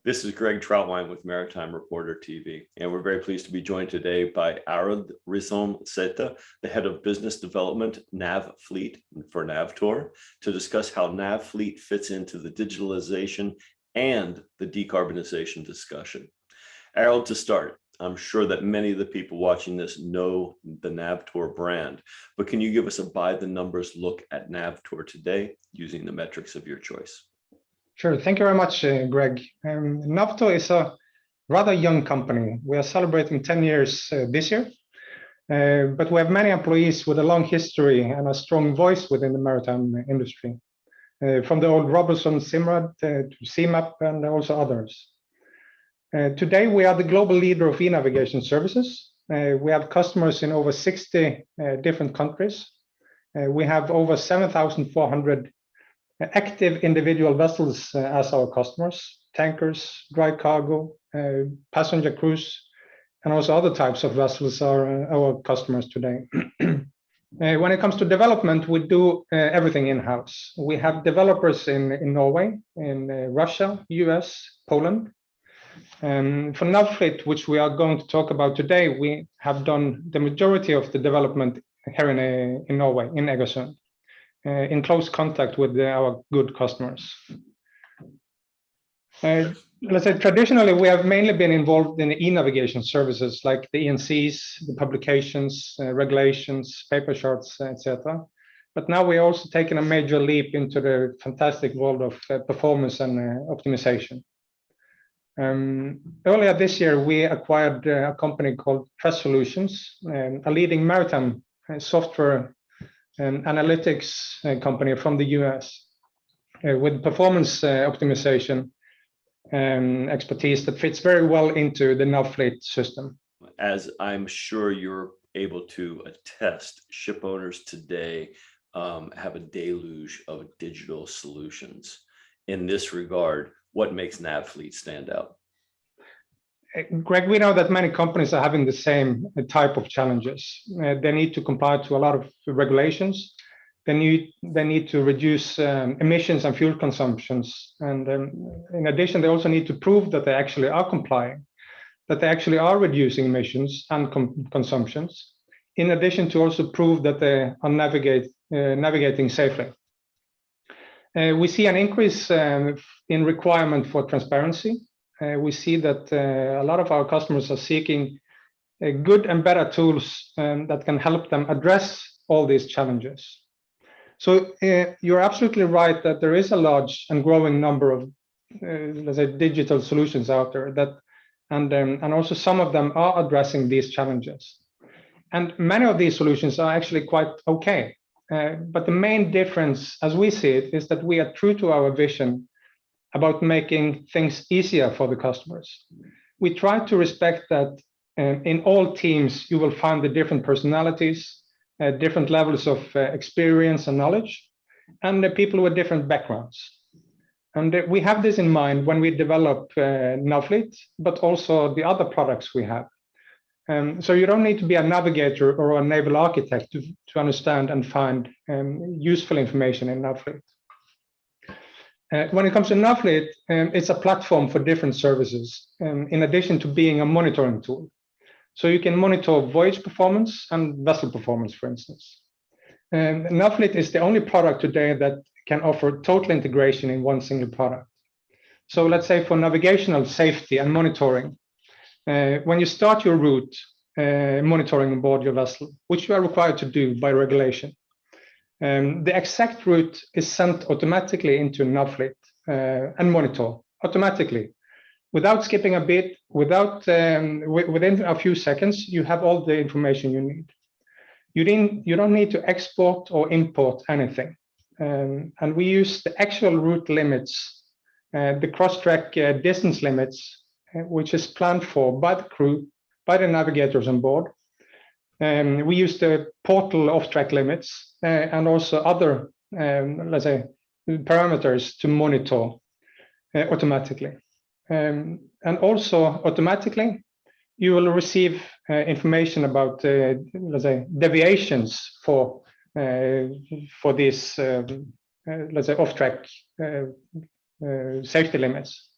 This is Greg Troutwine with Maritime Reporter TV, and we're very pleased to be joined today by Arud Rizom-Seta, the head of business development, NavFleet for Navtor, to discuss how NavFleet fits into the digitalization and the decarbonization discussion. Arud, to start, I'm sure that many of the people watching this know the Navtor brand, but can you give us a by the numbers look at Navtor today using the metrics of your choice? Sure. Thank you very much, Greg. Navtor is a rather young company. We are celebrating 10 years this year, but we have many employees with a long history and a strong voice within the maritime industry, from the old Robertson Simrad to CMAP and also others. Today, we are the global leader of e-navigation services. We have customers in over 60 different countries. We have over 7,400 active individual vessels as our customers, tankers, dry cargo, passenger cruise, and also other types of vessels are our customers today. When it comes to development, we do everything in-house. We have developers in Norway, in Russia, US, Poland. For NavFleet, which we are going to talk about today, we have done the majority of the development here in Norway, in Egersund, in close contact with our good customers. Let's say traditionally, we have mainly been involved in e-navigation services like the ENCs, the publications, regulations, paper charts, etc. But now we're also taking a major leap into the fantastic world of performance and optimization. Earlier this year, we acquired a company called Trust Solutions, a leading maritime software and analytics company from the US, with performance optimization expertise that fits very well into the NavFleet system. As I'm sure you're able to attest, ship owners today have a deluge of digital solutions. In this regard, what makes NavFleet stand out? Greg, we know that many companies are having the same type of challenges. They need to comply to a lot of regulations. They need to reduce emissions and fuel consumptions. And in addition, they also need to prove that they actually are complying, that they actually are reducing emissions and consumptions, in addition to also prove that they are navigating safely. We see an increase in requirement for transparency. We see that a lot of our customers are seeking good and better tools that can help them address all these challenges. So you're absolutely right that there is a large and growing number of, let's say, digital solutions out there that, and also some of them are addressing these challenges. And many of these solutions are actually quite okay. But the main difference, as we see it, is that we are true to our vision about making things easier for the customers. We try to respect that in all teams, you will find the different personalities, different levels of experience and knowledge, and the people with different backgrounds. And we have this in mind when we develop NavFleet, but also the other products we have. So you don't need to be a navigator or a naval architect to understand and find useful information in NavFleet. When it comes to NavFleet, it's a platform for different services, in addition to being a monitoring tool. So you can monitor voyage performance and vessel performance, for instance. NavFleet is the only product today that can offer total integration in one single product. So let's say for navigational safety and monitoring, when you start your route monitoring aboard your vessel, which you are required to do by regulation, the exact route is sent automatically into NavFleet and monitor automatically, without skipping a bit, within a few seconds, you have all the information you need. You don't need to export or import anything. And we use the actual route limits, the cross-track distance limits, which is planned for by the crew, by the navigators on board. We use the portal off-track limits and also other, let's say, parameters to monitor automatically. And also automatically, you will receive information about, let's say, deviations for these, let's say, off-track safety limits.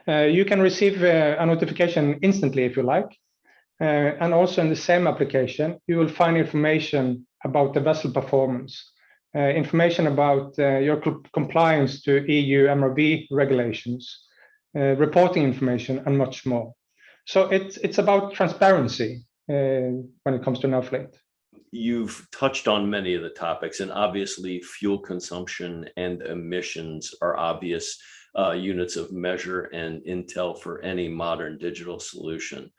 You can receive a notification instantly if you like. And also in the same application, you will find information about the vessel performance, information about your compliance to EU MRV regulations, reporting information, and much more. So it's about transparency when it comes to Navfleet. You've touched on many of the topics, and obviously fuel consumption and emissions are obvious units of measure and intel for any modern digital solution.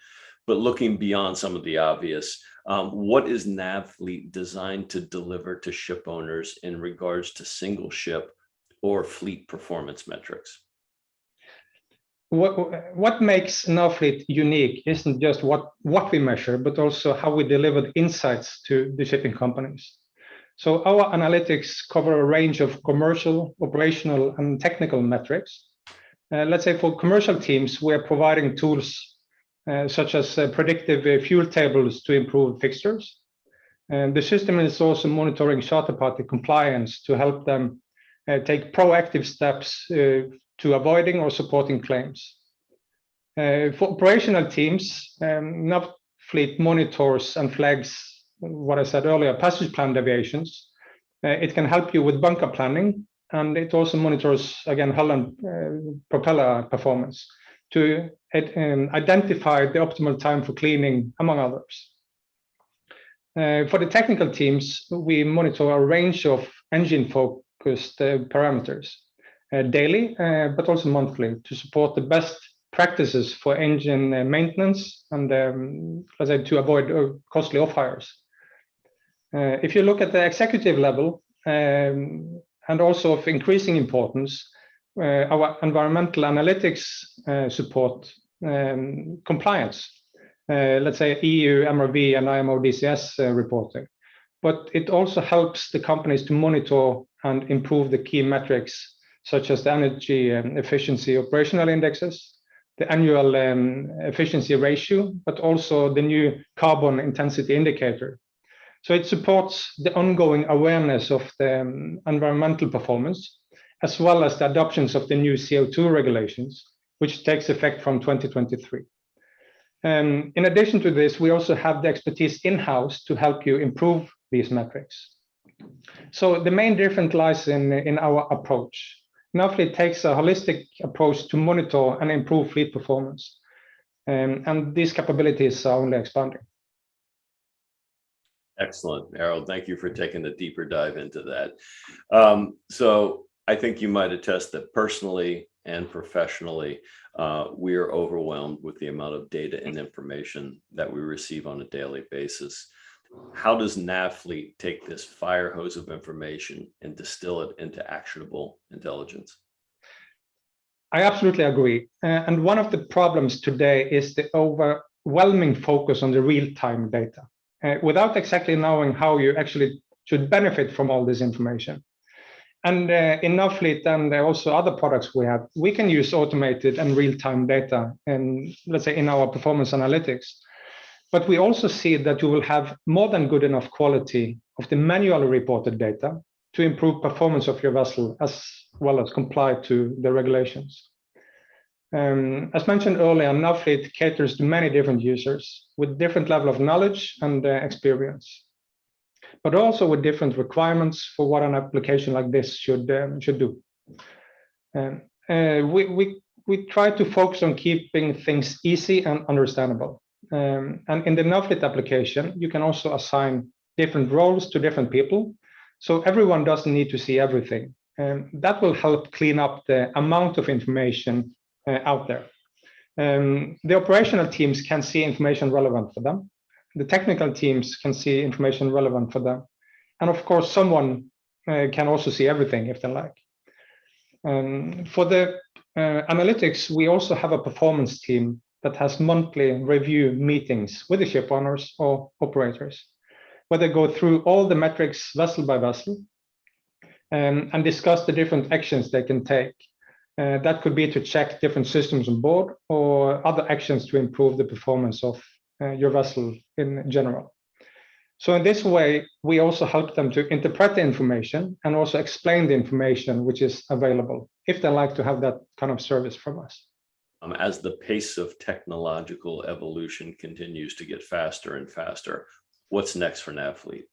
But looking beyond some of the obvious, what is Navfleet designed to deliver to ship owners in regards to single ship or fleet performance metrics? What makes Navfleet unique isn't just what we measure, but also how we deliver the insights to the shipping companies. So our analytics cover a range of commercial, operational, and technical metrics. Let's say for commercial teams, we're providing tools such as predictive fuel tables to improve fixtures. And the system is also monitoring charter party compliance to help them take proactive steps to avoiding or supporting claims. For operational teams, Navfleet monitors and flags what I said earlier, passage plan deviations. It can help you with bunker planning, and it also monitors, again, hull and propeller performance to identify the optimal time for cleaning, among others. For the technical teams, we monitor a range of engine-focused parameters daily, but also monthly to support the best practices for engine maintenance and, let's say, to avoid costly off-hires. If you look at the executive level, and also of increasing importance, our environmental analytics support compliance, let's say EU, MRV, and IMO DCS reporting. But it also helps the companies to monitor and improve the key metrics, such as the energy efficiency operational indexes, the annual efficiency ratio, but also the new carbon intensity indicator. So it supports the ongoing awareness of the environmental performance, as well as the adoptions of the new CO2 regulations, which takes effect from 2023. In addition to this, we also have the expertise in-house to help you improve these metrics. So the main difference lies in our approach. Navfleet takes a holistic approach to monitor and improve fleet performance, and these capabilities are only expanding. Excellent, Harold. Thank you for taking the deeper dive into that. So I think you might attest that personally and professionally, we are overwhelmed with the amount of data and information that we receive on a daily basis. How does Navfleet take this fire hose of information and distill it into actionable intelligence? I absolutely agree. And one of the problems today is the overwhelming focus on the real-time data, without exactly knowing how you actually should benefit from all this information. And in Navfleet and also other products we have, we can use automated and real-time data, and let's say in our performance analytics. But we also see that you will have more than good enough quality of the manually reported data to improve performance of your vessel, as well as comply to the regulations. As mentioned earlier, Navfleet caters to many different users with different level of knowledge and experience, but also with different requirements for what an application like this should do. We try to focus on keeping things easy and understandable. And in the Navfleet application, you can also assign different roles to different people, so everyone doesn't need to see everything. That will help clean up the amount of information out there. The operational teams can see information relevant for them. The technical teams can see information relevant for them. And of course, someone can also see everything if they like. For the analytics, we also have a performance team that has monthly review meetings with the ship owners or operators, where they go through all the metrics vessel by vessel and discuss the different actions they can take. That could be to check different systems on board or other actions to improve the performance of your vessel in general. So in this way, we also help them to interpret the information and also explain the information which is available, if they like to have that kind of service from us. As the pace of technological evolution continues to get faster and faster, what's next for NavFleet?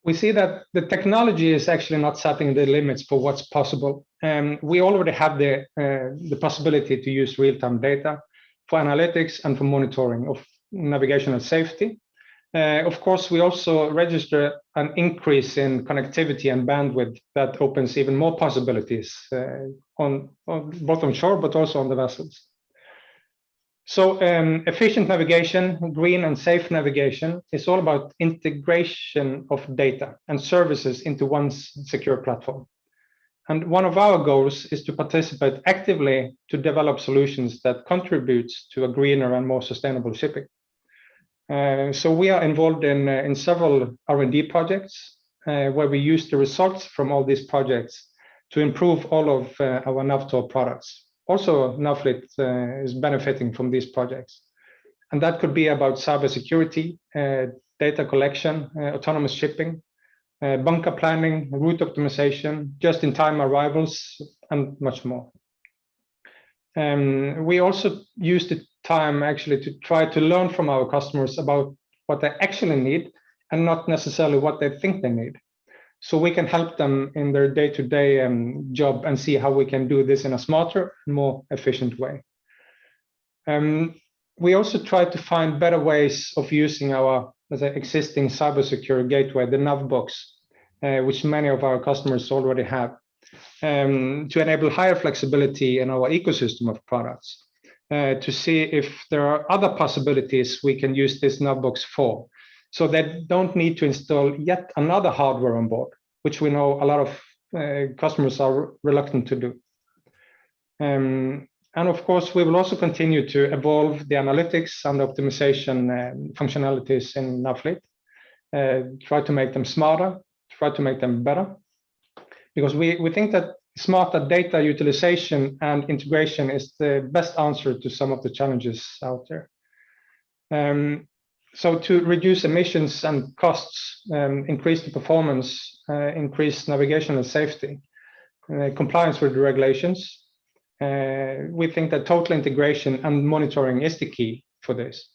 We see that the technology is actually not setting the limits for what's possible. We already have the possibility to use real-time data for analytics and for monitoring of navigational safety. Of course, we also register an increase in connectivity and bandwidth that opens even more possibilities both on shore, but also on the vessels. So efficient navigation, green and safe navigation is all about integration of data and services into one secure platform. And one of our goals is to participate actively to develop solutions that contributes to a greener and more sustainable shipping. So we are involved in several R&D projects where we use the results from all these projects to improve all of our NAVTOR products. Also, NavFleet is benefiting from these projects. And that could be about cybersecurity, data collection, autonomous shipping, bunker planning, route optimization, just-in-time arrivals, and much more. We also use the time actually to try to learn from our customers about what they actually need and not necessarily what they think they need. So we can help them in their day-to-day job and see how we can do this in a smarter, more efficient way. We also try to find better ways of using our existing cybersecure gateway, the NavBox, which many of our customers already have, to enable higher flexibility in our ecosystem of products, to see if there are other possibilities we can use this NavBox for. So they don't need to install yet another hardware on board, which we know a lot of customers are reluctant to do. And of course, we will also continue to evolve the analytics and optimization functionalities in NavFleet, try to make them smarter, try to make them better, because we think that smarter data utilization and integration is the best answer to some of the challenges out there. So to reduce emissions and costs, increase the performance, increase navigational safety, compliance with the regulations, we think that total integration and monitoring is the key for this.